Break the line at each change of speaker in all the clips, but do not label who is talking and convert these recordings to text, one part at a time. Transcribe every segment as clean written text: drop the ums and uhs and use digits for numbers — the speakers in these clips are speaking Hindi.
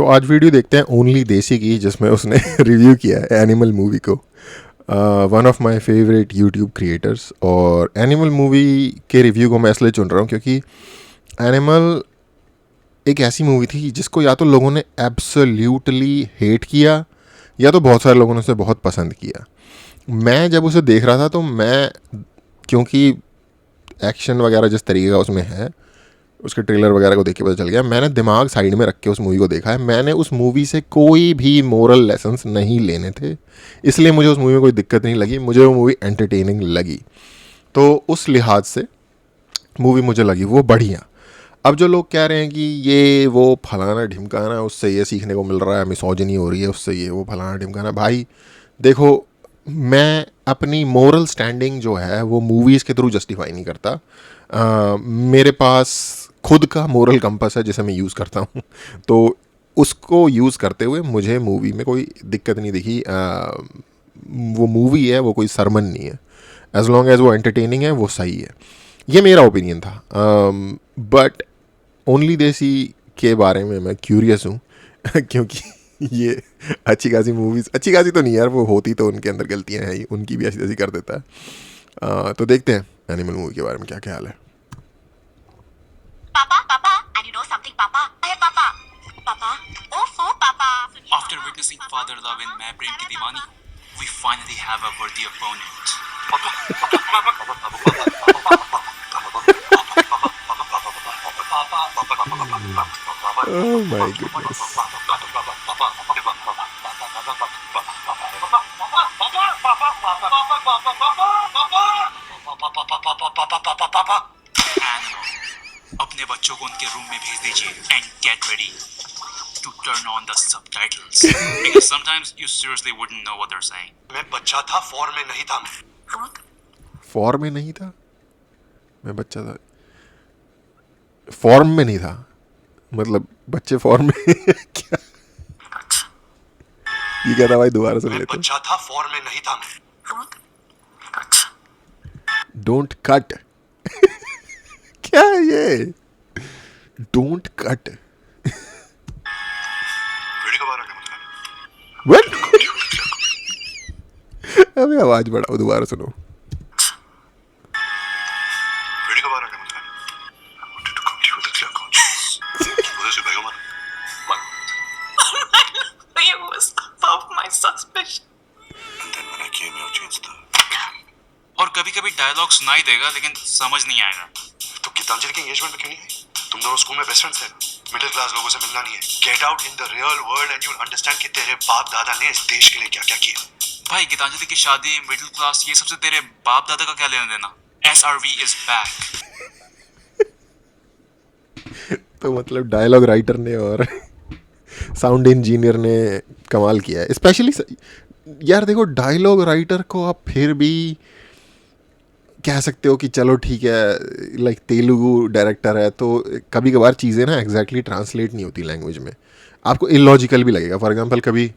तो आज वीडियो देखते हैं ओनली देसी की, जिसमें उसने रिव्यू किया है एनिमल मूवी को। One of my favourite YouTube creators. और एनिमल मूवी के रिव्यू को मैं इसलिए चुन रहा हूँ क्योंकि एनिमल एक ऐसी मूवी थी जिसको या तो लोगों ने एब्सोल्यूटली हेट किया या तो बहुत सारे लोगों ने उसे बहुत पसंद किया। मैं जब उसे देख रहा था तो मैं, क्योंकि एक्शन वगैरह जिस तरीके का उसमें है, उसके ट्रेलर वगैरह को देख के पता चल गया, मैंने दिमाग साइड में रख के उस मूवी को देखा है। मैंने उस मूवी से कोई भी मोरल लेसन्स नहीं लेने थे, इसलिए मुझे उस मूवी में कोई दिक्कत नहीं लगी। मुझे वो मूवी एंटरटेनिंग लगी, तो उस लिहाज से मूवी मुझे लगी वो बढ़िया। अब जो लोग कह रहे हैं कि ये वो फलाना ढिमकाना, उससे ये सीखने को मिल रहा है, मिसोजिनी हो रही है, उससे ये वो फलाना ढिमकाना, भाई देखो, मैं अपनी मोरल स्टैंडिंग जो है वो मूवीज़ के थ्रू जस्टिफाई नहीं करता। मेरे पास खुद का मोरल कंपस है जिसे मैं यूज़ करता हूँ, तो उसको यूज़ करते हुए मुझे मूवी में कोई दिक्कत नहीं दिखी। वो मूवी है, वो कोई सरमन नहीं है। एज लॉन्ग एज वो एंटरटेनिंग है वो सही है। ये मेरा ओपिनियन था। बट ओनली देसी के बारे में मैं क्यूरियस हूँ क्योंकि ये अच्छी खासी मूवीज़, अच्छी खासी तो नहीं यार, वो होती तो उनके अंदर गलतियाँ हैं ही, उनकी भी ऐसी ऐसी कर देता है। तो देखते हैं एनिमल मूवी के बारे में क्या ख्याल है।
Papa, Papa, and you know something, Papa? Hey, Papa. Papa. Oh, Papa.
After witnessing father love in मैं प्रेम की दीवानी, we finally have a worthy opponent.
Oh my goodness.
Animal. अपने बच्चों को उनके रूम में भेज दीजिए and get ready to turn on the subtitles because sometimes you seriously wouldn't know what they're saying.
मैं बच्चा था, फॉर्म में नहीं था।
फॉर्म में नहीं था, मैं बच्चा था, फॉर्म में नहीं था, मतलब बच्चे फॉर्म में क्या ये क्या था भाई, दोबारा सुन
मैं
लेते हैं।
बच्चा था, फॉर्म में नहीं था।
डोंट कट क्या है ये, डोंट कट
वीडियो कब आ रहा है मुझे?
व्हाट अबे आवाज बढ़ाओ, दोबारा सुनो।
वीडियो कब आ रहा है मुझे? I wanted to come to you with a clear conscience. उधर से भागो मत।
It was above my suspicion.
And then when I came here, changed the.
और कभी-कभी डायलॉग सुनाई देगा लेकिन समझ नहीं आएगा।
तो गीतांजलि की एंगेजमेंट में क्यों नहीं है? तुम दोनों स्कूल में बेस्ट फ्रेंड्स थे। मिडिल क्लास लोगों से मिलना नहीं है। Get out in the real world and you'll understand कि तेरे बाप दादा ने इस देश के लिए क्या क्या किया।
भाई गीतांजलि की शादी, मिडिल क्लास, ये सबसे तेरे बाप दादा का क्या लेना देना? SRV is back.
तो मतलब डायलॉग राइटर ने और साउंड इंजीनियर ने कमाल किया है। स्पेशली यार देखो, डायलॉग राइटर को आप फिर भी कह सकते हो कि चलो ठीक है, लाइक तेलुगु डायरेक्टर है तो कभी कभार चीज़ें ना एग्जैक्टली ट्रांसलेट नहीं होती लैंग्वेज में, आपको इलॉजिकल भी लगेगा। फॉर एग्जांपल, कभी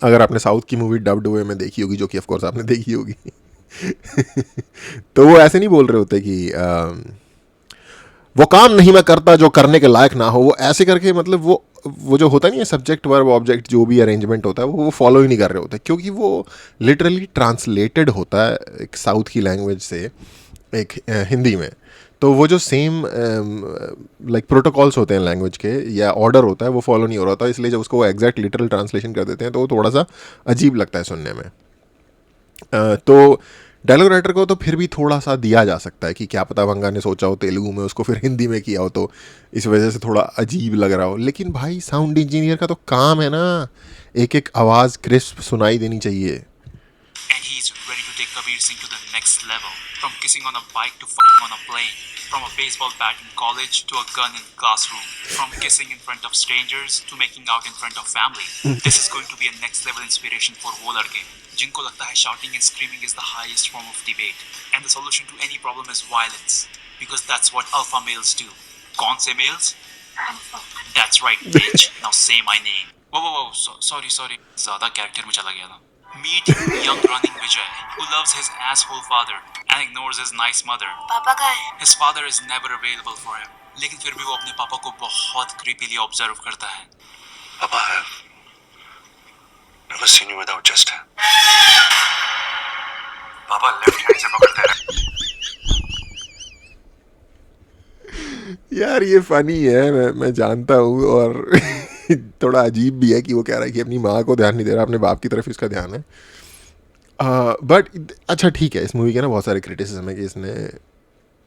अगर आपने साउथ की मूवी डब्ड वे में देखी होगी, जो कि ऑफ कोर्स आपने देखी होगी तो वो ऐसे नहीं बोल रहे होते कि वो काम नहीं मैं करता जो करने के लायक ना हो, वो ऐसे करके, मतलब वो जो होता नहीं है सब्जेक्ट वर्ब ऑब्जेक्ट जो भी अरेंजमेंट होता है वो फॉलो ही नहीं कर रहे होते, क्योंकि वो लिटरली ट्रांसलेटेड होता है एक साउथ की लैंग्वेज से एक हिंदी में। तो वो जो सेम लाइक प्रोटोकॉल्स होते हैं लैंग्वेज के या ऑर्डर होता है वो फॉलो नहीं हो रहा होता, इसलिए जब उसको वो एग्जैक्ट लिटरल ट्रांसलेशन कर देते हैं तो वो थोड़ा सा अजीब लगता है सुनने में। तो डायलॉग राइटर को तो फिर भी थोड़ा सा दिया जा सकता है कि क्या पता बंगा ने सोचा हो तेलुगु में, उसको फिर हिंदी में किया हो तो इस वजह से थोड़ा अजीब लग रहा हो। लेकिन भाई साउंड इंजीनियर का तो काम है ना, एक एक आवाज़ क्रिस्प सुनाई देनी चाहिए।
And he's ready to take Kabir Singh to the next level. From kissing on a bike to fucking on a plane. From a baseball bat in college to a gun in classroom. From kissing in front of strangers to making out in front of family. This is going to be a next level inspiration for वो लड़के जिनको लगता है shouting and screaming is the highest form of debate. And the solution to any problem is violence. Because that's what alpha males do. कौन से males? That's right, bitch. Now say my name. Whoa. Sorry. ज़्यादा character में चला गया था. Meet young running Vijay, who loves his asshole father and ignores his nice mother.
Papa का है.
His father is never available for him, लेकिन फिर भी वो अपने पापा को बहुत creepily observe करता है.
यार ये फनी है, मैं जानता हूँ, और थोड़ा अजीब भी है कि वो कह रहा है कि अपनी माँ को ध्यान नहीं दे रहा, अपने बाप की तरफ इसका ध्यान है। बट अच्छा ठीक है, इस मूवी के ना बहुत सारे क्रिटिसिज्म है कि इसने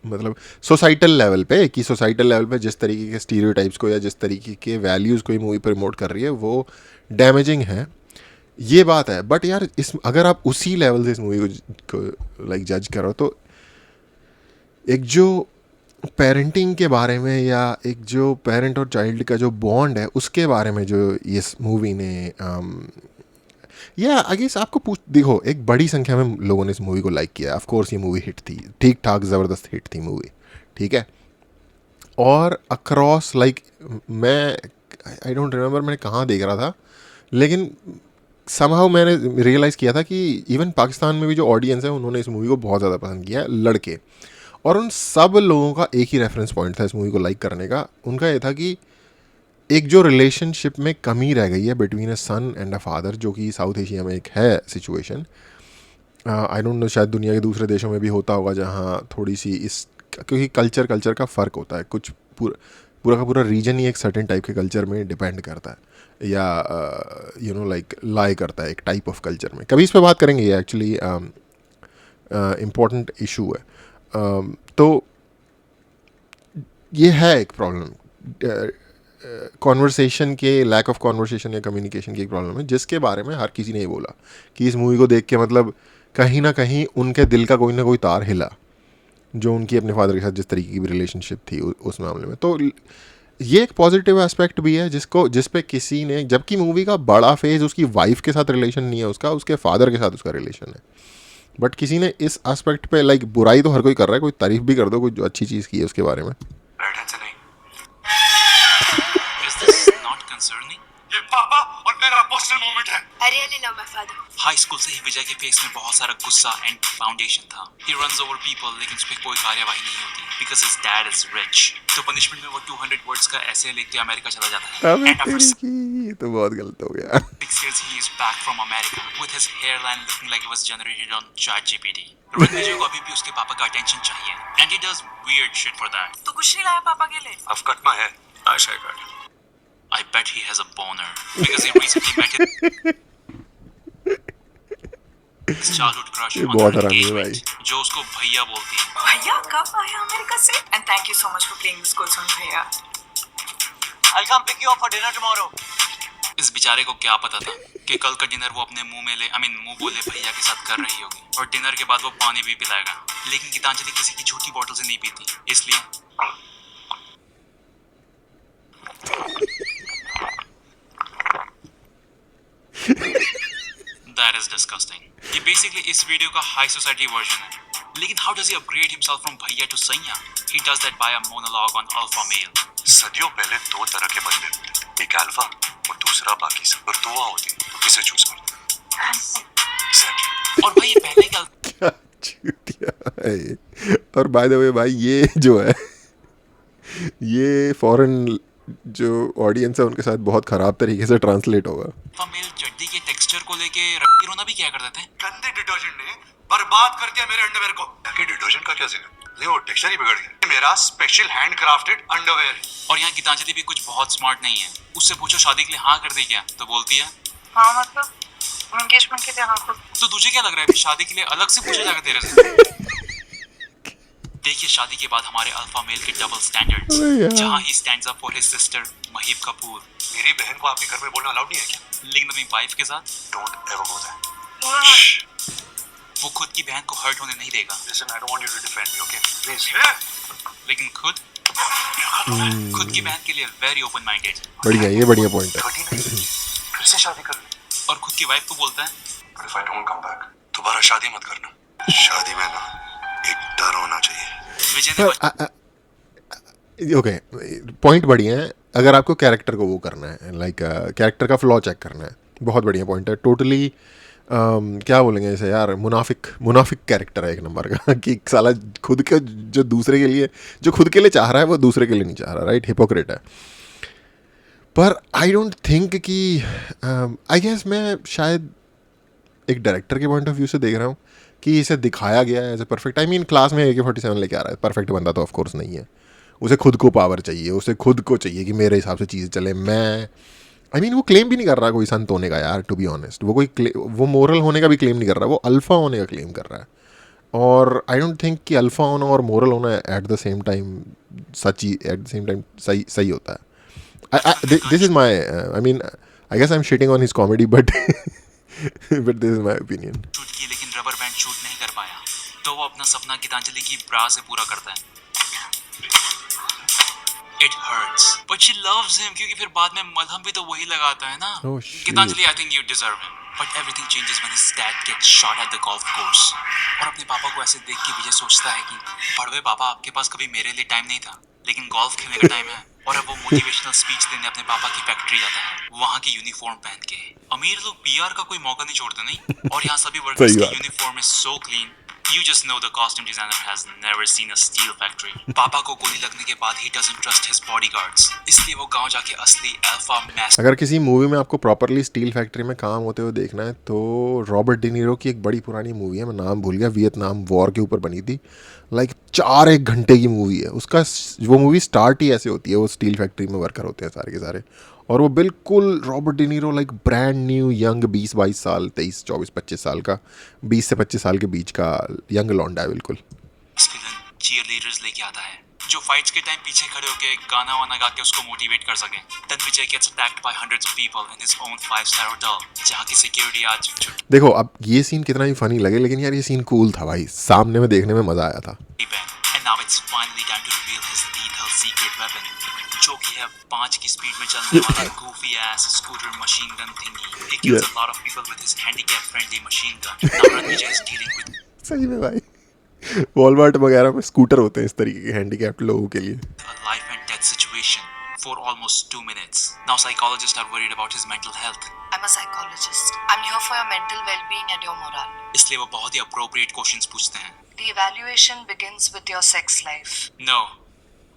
मतलब सोसाइटल लेवल पे, कि सोसाइटल लेवल पे जिस तरीके के स्टीरियोटाइप्स को या जिस तरीके के वैल्यूज़ को ये मूवी प्रमोट कर रही है वो डैमेजिंग है, ये बात है। बट यार इस अगर आप उसी लेवल से इस मूवी को लाइक जज करो तो एक जो पेरेंटिंग के बारे में या एक जो पेरेंट और चाइल्ड का जो बॉन्ड है उसके बारे में जो इस मूवी ने या आई गेस आपको देखो, एक बड़ी संख्या में लोगों ने इस मूवी को लाइक किया। ऑफ कोर्स ये मूवी हिट थी, ठीक ठाक ज़बरदस्त हिट थी मूवी, ठीक है। और अक्रॉस लाइक मैं आई डोंट रिमेंबर मैंने कहाँ देख रहा था, लेकिन समहाउ मैंने रियलाइज़ किया था कि इवन पाकिस्तान में भी जो ऑडियंस है उन्होंने इस मूवी को बहुत ज़्यादा पसंद किया है, लड़के। और उन सब लोगों का एक ही रेफरेंस पॉइंट था इस मूवी को लाइक करने का, उनका ये था कि एक जो रिलेशनशिप में कमी रह गई है between a son and a father, जो कि साउथ एशिया में एक है सिचुएशन। आई डोंट नो, शायद दुनिया के दूसरे देशों में भी होता होगा जहाँ थोड़ी सी इस, क्योंकि कल्चर का फ़र्क होता है, कुछ पूरा का पूरा रीजन ही एक सर्टेन टाइप के कल्चर में डिपेंड करता है या यू नो लाइक लाई करता है एक टाइप ऑफ कल्चर में। कभी इस पर बात करेंगे, ये एक्चुअली इम्पॉर्टेंट इशू है। तो ये है एक प्रॉब्लम, कॉन्वर्सेशन के लैक ऑफ कॉन्वर्सेशन या कम्युनिकेशन की एक प्रॉब्लम है, जिसके बारे में हर किसी ने ये बोला कि इस मूवी को देख के मतलब कहीं ना कहीं उनके दिल का कोई ना कोई तार हिला, जो उनकी अपने फादर के साथ जिस तरीके की भी रिलेशनशिप थी उस मामले में। तो ये एक पॉजिटिव एस्पेक्ट भी है जिस पे किसी ने, जबकि मूवी का बड़ा फेज उसकी वाइफ के साथ रिलेशन नहीं है उसका, उसके फादर के साथ उसका रिलेशन है, बट किसी ने इस एस्पेक्ट पे लाइक बुराई तो हर कोई कर रहा है, कोई तारीफ भी कर दो कोई जो अच्छी चीज़ की है उसके बारे में।
राइट हैंड से नहीं,
Is this not concerning?
ये पापा और मेरा पर्सनल मोमेंट है।
I really love my father.
High school से ही विजय के फेस में बहुत सारा गुस्सा एंड फाउंडेशन था। He runs over people, लेकिन उस पर कोई कार्यवाही नहीं होती because his dad is rich. तो पनिशमेंट में वो 200 वर्ड्स का ऐसे लिख के अमेरिका चला जाता है।
अबे
And after
तेरी की, ये तो बहुत गलत हो गया।
6 years he is back from America with his hairline looking like it was generated on ChatGPT. Ranvijay को अभी भी उसके पापा का अटेंशन चाहिए and he does weird shit for that.
तू कुछ नहीं लाया पापा के लिए?
I've cut my hair. I shall cut.
I bet he has a boner because he recently met his childhood crush
ये
on
बहुत
her
हरामी है
engagement, जो उसको भैया बोलती है।
भैया कब आया अमेरिका से? And thank you so much for playing this cool song, भैया.
I'll come pick you up for dinner tomorrow.
इस बेचारे को क्या पता था कि कल का डिनर वो अपने मुंह बोले भैया के साथ कर रही होगी और डिनर के बाद वो पानी भी पिलाएगा। लेकिन गीतांजलि किसी की झूठी बोतल से नहीं पीती, इसलिए That is disgusting. ये basically इस वीडियो का हाई सोसाइटी वर्जन है। लेकिन how does he upgrade himself from भैया to सैया? He does that by a monologue on alpha male.
सदियों पहले दो तरह के बंदे होते, एक अल्फा और दूसरा बाकी सब। और दुआ होती तो किसे चूज करते? Exactly.
और भाई ये पहले का
क्या चूतिया है ये। और बाय द वे भाई ये जो है ये फॉरेन जो ऑडियंस है उनके साथ बहुत ख़राब तरीके से ट्रांसलेट होगा।
alpha male चड्डी के टेक्सचर को लेके रवि रोना भी क्या कर देते हैं?
गंदे डिटर्जेंट ने बर्बाद कर दिया मेरे अंडरवेयर को। कि डिटर्जेंट का क्या सीन है? नहीं, वो टेक्सचर ही बिगड़ गया। मेरा स्पेशल हैंड क्राफ्टेड अंडरवेयर है।
और यहाँ गीतांजलि भी कुछ बहुत स्मार्ट नहीं है। उससे पूछो शादी के लिए हाँ कर दी क्या, तो बोलती है
हाँ मतलब एंगेजमेंट के लिए हाँ को.
तो तुझे क्या लग रहा है कि शादी के लिए अलग से पूछा जाएगा तेरे से? देखिए शादी के बाद हमारे अल्फा मेल के डबल स्टैंडर्ड्स, जहाँ ही stands up for his sister महीब कपूर।
मेरी बहन को आपके घर में बोलना अलाउड नहीं है क्या?
लेकिन अपनी वाइफ के साथ
डोंट एवर गो देयर।
वो खुद की बहन को हर्ट होने नहीं देगा।
Listen, I don't want you to defend me, okay please.
लेकिन खुद की बहन के लिए वेरी ओपन माइंडेड।
बढ़िया, ये बढ़िया पॉइंट है।
13 फिर से शादी कर ले।
और खुद की वाइफ को बोलता है
but if I don't come back दोबारा शादी मत करना। शादी में ना एक डर होना चाहिए।
विजय ने
ओके, पॉइंट बढ़िया है। अगर आपको कैरेक्टर को वो करना है, लाइक कैरेक्टर का फ्लॉ चेक करना है, बहुत बढ़िया पॉइंट है। टोटली क्या बोलेंगे इसे यार, मुनाफिक कैरेक्टर है एक नंबर का कि साला खुद के जो दूसरे के लिए, जो खुद के लिए चाह रहा है वो दूसरे के लिए नहीं चाह रहा, राइट? हिपोक्रेट है। पर आई डोंट थिंक कि आई गेस मैं शायद एक डायरेक्टर के पॉइंट ऑफ व्यू से देख रहा हूँ कि इसे दिखाया गया है as a perfect. I mean class में AK-47 लेके आ रहा है, परफेक्ट बंदा तो ऑफ कोर्स नहीं है, उसे खुद को पावर चाहिए, उसे खुद को चाहिए कि मेरे हिसाब से चीज़ें चले। मैं आई मीन वो क्लेम भी नहीं कर रहा कोई संत होने का यार, टू बी ऑनेस्ट। वो वो मोरल होने का भी क्लेम नहीं कर रहा, वो अल्फ़ा होने का क्लेम कर रहा है। और आई डोंट थिंक कि अल्फ़ा होना और मोरल होना at the same time at the same time सही होता है। This is my I mean I guess I am shitting on his comedy but this is my opinion.
Shoot की लेकिन रबर बैंड शूट नहीं कर पाया, तो वो अपना सपना गीतांजलि की ब्रा से पूरा करता है। It hurts, but she loves him क्योंकि फिर बाद में मलहम भी तो वही लगाता है ना।
Oh, shit.
Geetanjali, I think you deserve him, but everything changes when his dad gets shot at the golf course। और अपने पापा को ऐसे देख के विजय सोचता है कि बड़वे पापा, आपके पास कभी मेरे लिए टाइम नहीं था, लेकिन गोल्फ खेलने का टाइम है। और अब वो मोटिवेशनल स्पीच देने अपने पापा की फैक्ट्री जाता है, वहाँ की यूनिफॉर्म पहन के। अमीर लोग पीआर का कोई मौका नहीं छोड़ते नहीं, और यहाँ सभी वर्कर्स की uniform is so clean. You just know the costume designer has never seen a steel factory। पापा को गोली लगने के बाद he doesn't trust his bodyguards, इसलिए वो गांव जाके असली अल्फा मैस।
अगर किसी मूवी में आपको प्रॉपरली स्टील फैक्ट्री में काम होते हुए देखना है तो रॉबर्ट डिनीरो की एक बड़ी पुरानी मूवी है, मैं नाम भूल गया, वियतनाम वॉर के ऊपर बनी थी। लाइक 4-1 घंटे की मूवी है उसका। वो मूवी स्टार्ट ही ऐसे होती है, वो स्टील फैक्ट्री में वर्कर होते हैं सारे के सारे, और वो बिल्कुल Robert De Niro like brand new young 20-22 साल, 23, 24, 25 साल का, 20 से 25 साल के बीच का यंग लौंडा है बिल्कुल।
चीयर लीडर्स लेके आता है जो फाइट्स के टाइम पीछे खड़े होके गाना वाना गा के उसको मोटिवेट कर सके। Then Vijay gets attacked by hundreds of people in his own 5-star hotel, जहां की सिक्योरिटी आज
देखो अब ये सीन कितना ही फनी लगे, लेकिन यार ये सीन कूल था भाई, सामने में देखने में मजा आया था।
And now it's finally time to reveal his lethal secret weapon, जो कि है 5 की स्पीड में चलने वाला goofy ass scooter machine gun thingy। He kills a lot of people with his handicap friendly machine gun। Now Ranvijay is dealing with
सही में भाई वॉलमार्ट वगैरह में स्कूटर होते हैं इस तरीके के हैंडीकैप्ड लोगों के लिए।
a life and death situation for almost 2 minutes। Now psychologists are worried about his mental health,
I'm a psychologist। I'm here for your mental well-being and your morale।
इसलिए वो बहुत ही appropriate questions पूछते हैं।
The evaluation begins with your sex life।
No,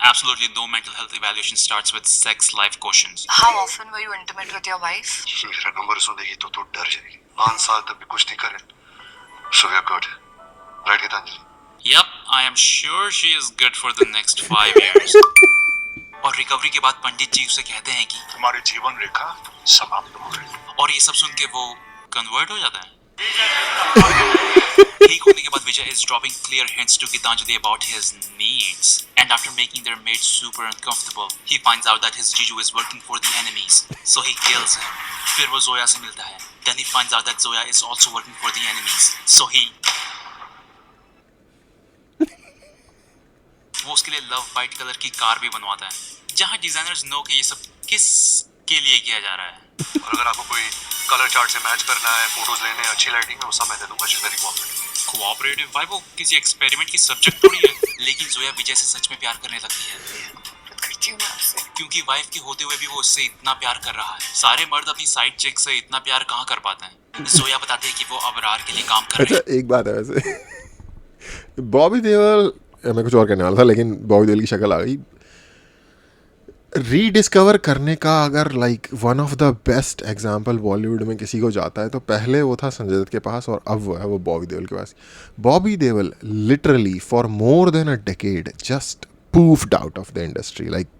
absolutely no mental health evaluation starts with sex life questions।
How often were you intimate with your wife?
मेरा नंबर सुनेगी तो डर जाएगी। 5 साल तक भी कुछ नहीं करे, so we are good, right Gitanjali?
Yep, I am sure she is good for the next 5 years। और रिकवरी के बाद पंडित जी उसे कहते हैं कि
तुम्हारी जीवन रेखा समाप्त हो गई।
और ये सब सुन के वो कन्वर्ट हो जाता है। ठीक होने के बाद विजय is dropping clear hints to Gitanjali about his needs, and after making their mate super uncomfortable, he finds out that his Jiju is working for the enemies, so he kills him। फिर वो जोया से मिलता है, then he finds out that Zoya is also working for the enemies, so he वो उसके लिए लव वाइट कलर की कार भी बनवाता है, जहाँ डिजाइनर्स नो कि ये सब किस के लिए किया जा रहा है।
और अगर आपको कोई कलर चार्ट से मैच करना है, फोटोज लेने, अच्छी लाइटिंग है, वो सब मैं दे दूंगा। She is very cooperative.
Cooperative भाई, वो किसी एक्सपेरिमेंट की सब्जेक्ट थोड़ी है। लेकिन जोया विजय से सच में प्यार करने लगती है,
करती हूँ मैं आपसे।
क्योंकि वाइफ के होते हुए भी वो उससे इतना प्यार कर रहा है। सारे मर्द अपनी साइड चिक से इतना प्यार कहाँ कर पाते हैं। जोया बताती है कि वो अबरार के लिए काम कर रही है।
अच्छा एक बात है वैसे बॉबी देओल, मैं कुछ और कहने वाला था लेकिन बॉबी देओल की शक्ल आ गई। रीडिस्कवर करने का अगर like one of the best example Bollywood में किसी को जाता है तो पहले वो था संजय दत्त के पास, और अब वो है वो बॉबी देओल के पास। Bobby Deol literally for more than a decade just poofed out of the industry, like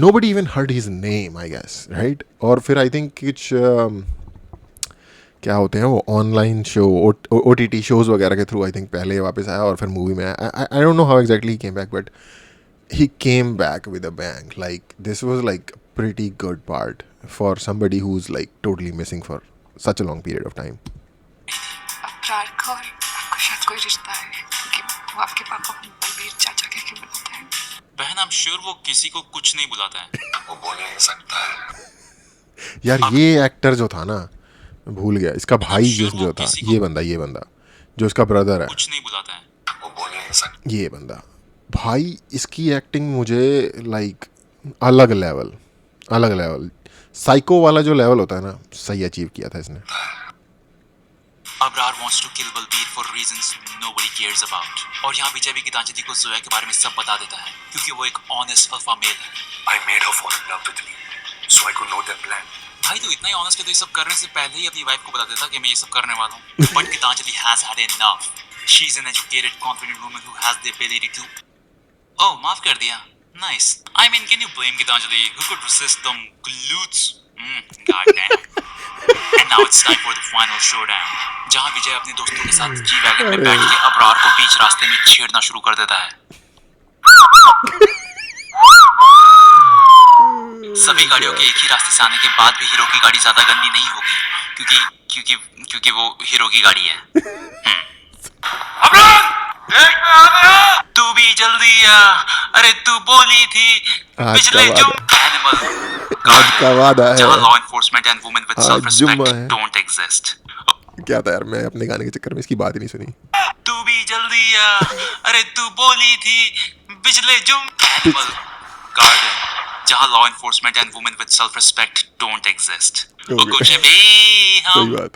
nobody even heard his name, I guess, right? और फिर I think कुछ क्या होते हैं वो ऑनलाइन शो, OTT शोज़ वगैरह के थ्रू आई थिंक पहले वापस आया और फिर मूवी में आया। I don't know how exactly he came back, but he came back with a bang. Like this was like a pretty good part for somebody who's like totally missing for such a long period of time.
Abrar का और आपका शायद कोई रिश्ता है, क्योंकि वो आपके पापा को बलबीर चाचा कह के बुलाते हैं।
बहन, I'm sure वो किसी को कुछ नहीं बुलाता है।
वो बोल नहीं सकता है।
यार ये एक्टर जो था ना, मैं भूल गया, इसका भाई जो था, ये बंदा जो इसका ब्रदर है,
कुछ नहीं बुलाता है।
वो बोल नहीं सकता।
ये बंदा भाई, इसकी एक्टिंग मुझे लाइक अलग लेवल साइको वाला जो लेवल होता है ना, सही अचीव किया था इसने।
Abrar wants to kill Balbir for reasons nobody cares about। और यहाँ विजय भी गीतांजलि को जोया के बारे में सब बता देता है, क्योंकि वो एक ऑनेस्ट अल्फा मेल है।
I made her fall in love with me, so I could know their plan।
भाई तो इतना ही ऑनेस्ट है तो ये सब करने से पहले ही अपनी वाइफ को बता देता कि मैं ये सब करने वाला हूँ। But Geetanjali has had enough। She is an educated, confident woman who has the ability to Oh, माफ कर दिया. Nice. I mean, can you blame Gitanjali, who could resist them glutes? God damn. And now it's time for the final showdown. जहाँ विजय अपने दोस्तों के साथ जी वैगन में बैठ के अबरार को बीच रास्ते में छेड़ना शुरू कर देता है. सभी गाड़ियों के एक ही रास्ते से आने के बाद भी हीरो की गाड़ी ज्यादा गंदी नहीं होगी, क्योंकि वो हीरो की गाड़ी है. तू भी जल्दी आ. अरे तू बोली थी पिछले
आज का वादा है.
जहाँ law enforcement and women with self
जुम्मा
रिस्पेक्ट
है.
Don't exist.
क्या था यार, मैं अपने गाने के चक्कर में इसकी बात ही नहीं सुनी.
तू भी जल्दी आ. अरे तू बोली थी पिछले एनिमल गार्डन जहाँ law enforcement and women with self respect don't exist.
Okay.
कुछ भी हम
सही बात.